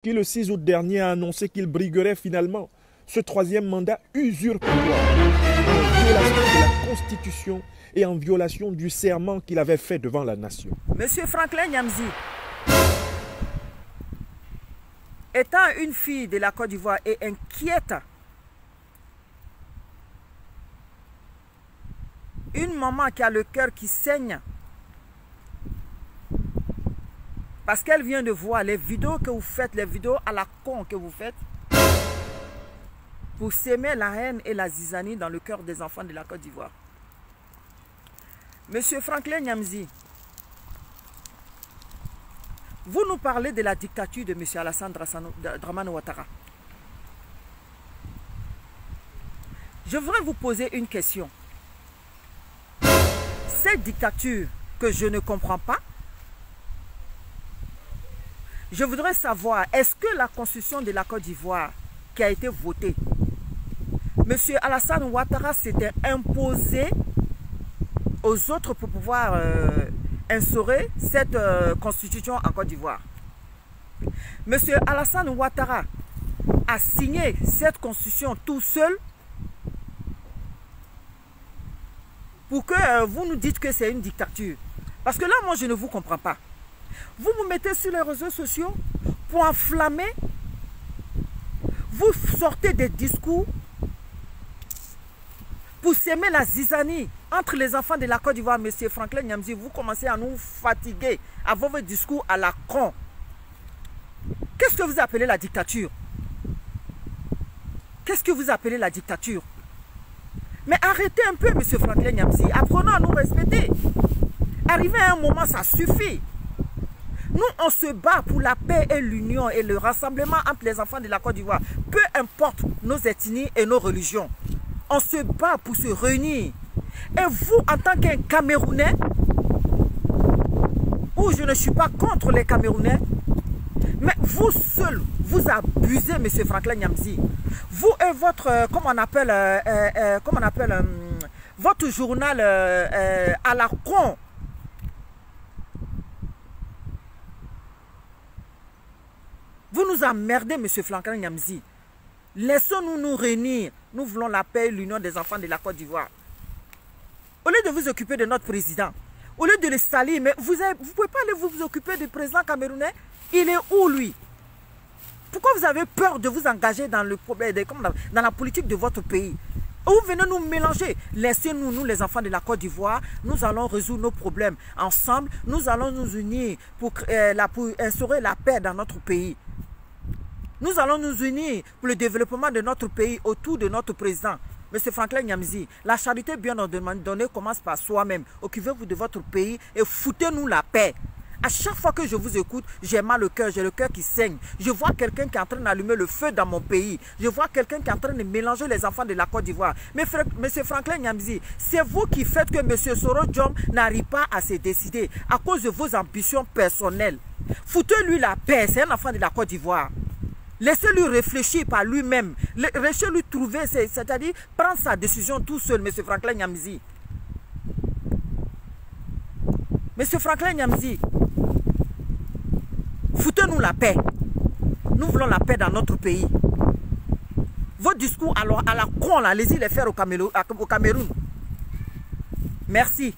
qui le 6 août dernier a annoncé qu'il briguerait finalement ce troisième mandat usurpatoire en violation de la Constitution et en violation du serment qu'il avait fait devant la nation. Monsieur Franklin Nyamzi, étant une fille de la Côte d'Ivoire et inquiète, une maman qui a le cœur qui saigne, parce qu'elle vient de voir les vidéos que vous faites, les vidéos à la con que vous faites, pour s'aimer la haine et la zizanie dans le cœur des enfants de la Côte d'Ivoire. Monsieur Franklin Nyamzi, vous nous parlez de la dictature de Monsieur Alassane Dramane Ouattara. Je voudrais vous poser une question. Cette dictature que je ne comprends pas, je voudrais savoir, est-ce que la constitution de la Côte d'Ivoire qui a été votée, Monsieur Alassane Ouattara s'était imposé aux autres pour pouvoir instaurer cette constitution en Côte d'Ivoire? Monsieur Alassane Ouattara a signé cette constitution tout seul pour que vous nous dites que c'est une dictature. Parce que là, moi, je ne vous comprends pas. Vous vous mettez sur les réseaux sociaux pour enflammer. Vous sortez des discours pour s'aimer la zizanie entre les enfants de la Côte d'Ivoire. Monsieur Franklin Nyamzi, vous commencez à nous fatiguer avec vos discours à la con. Qu'est-ce que vous appelez la dictature? Qu'est-ce que vous appelez la dictature? Mais arrêtez un peu, monsieur Franklin Nyamzi. Apprenons à nous respecter. Arrivé à un moment, ça suffit. Nous, on se bat pour la paix et l'union et le rassemblement entre les enfants de la Côte d'Ivoire. Peu importe nos ethnies et nos religions. On se bat pour se réunir. Et vous, en tant qu'un Camerounais, où je ne suis pas contre les Camerounais, mais vous seul, vous abusez, monsieur Franklin Nyamzi. Vous et votre, comment on appelle, votre journal à la con. Vous nous emmerdez, monsieur Franklin Nyamzi. Laissons-nous nous réunir. Nous voulons la paix et l'union des enfants de la Côte d'Ivoire. Au lieu de vous occuper de notre président, au lieu de le salir, mais vous ne pouvez pas aller vous occuper du président camerounais. Il est où, lui? Pourquoi vous avez peur de vous engager dans le problème, dans la politique de votre pays? Vous venez nous mélanger. Laissez-nous, nous les enfants de la Côte d'Ivoire, nous allons résoudre nos problèmes ensemble. Nous allons nous unir pour instaurer la paix dans notre pays. Nous allons nous unir pour le développement de notre pays autour de notre président. Monsieur Franklin Nyamzi, la charité bien ordonnée commence par soi-même. Occupez-vous de votre pays et foutez-nous la paix. À chaque fois que je vous écoute, j'ai mal au cœur, j'ai le cœur qui saigne. Je vois quelqu'un qui est en train d'allumer le feu dans mon pays. Je vois quelqu'un qui est en train de mélanger les enfants de la Côte d'Ivoire. Mais monsieur Franklin Nyamzi, c'est vous qui faites que monsieur Soro Diom n'arrive pas à se décider à cause de vos ambitions personnelles. Foutez-lui la paix, c'est un enfant de la Côte d'Ivoire. Laissez-lui réfléchir par lui-même. Laissez-lui trouver, c'est-à-dire prendre sa décision tout seul, monsieur Franklin Nyamzi. Monsieur Franklin Nyamzi, foutez-nous la paix. Nous voulons la paix dans notre pays. Vos discours à la con, allez-y les faire au Cameroun. Merci.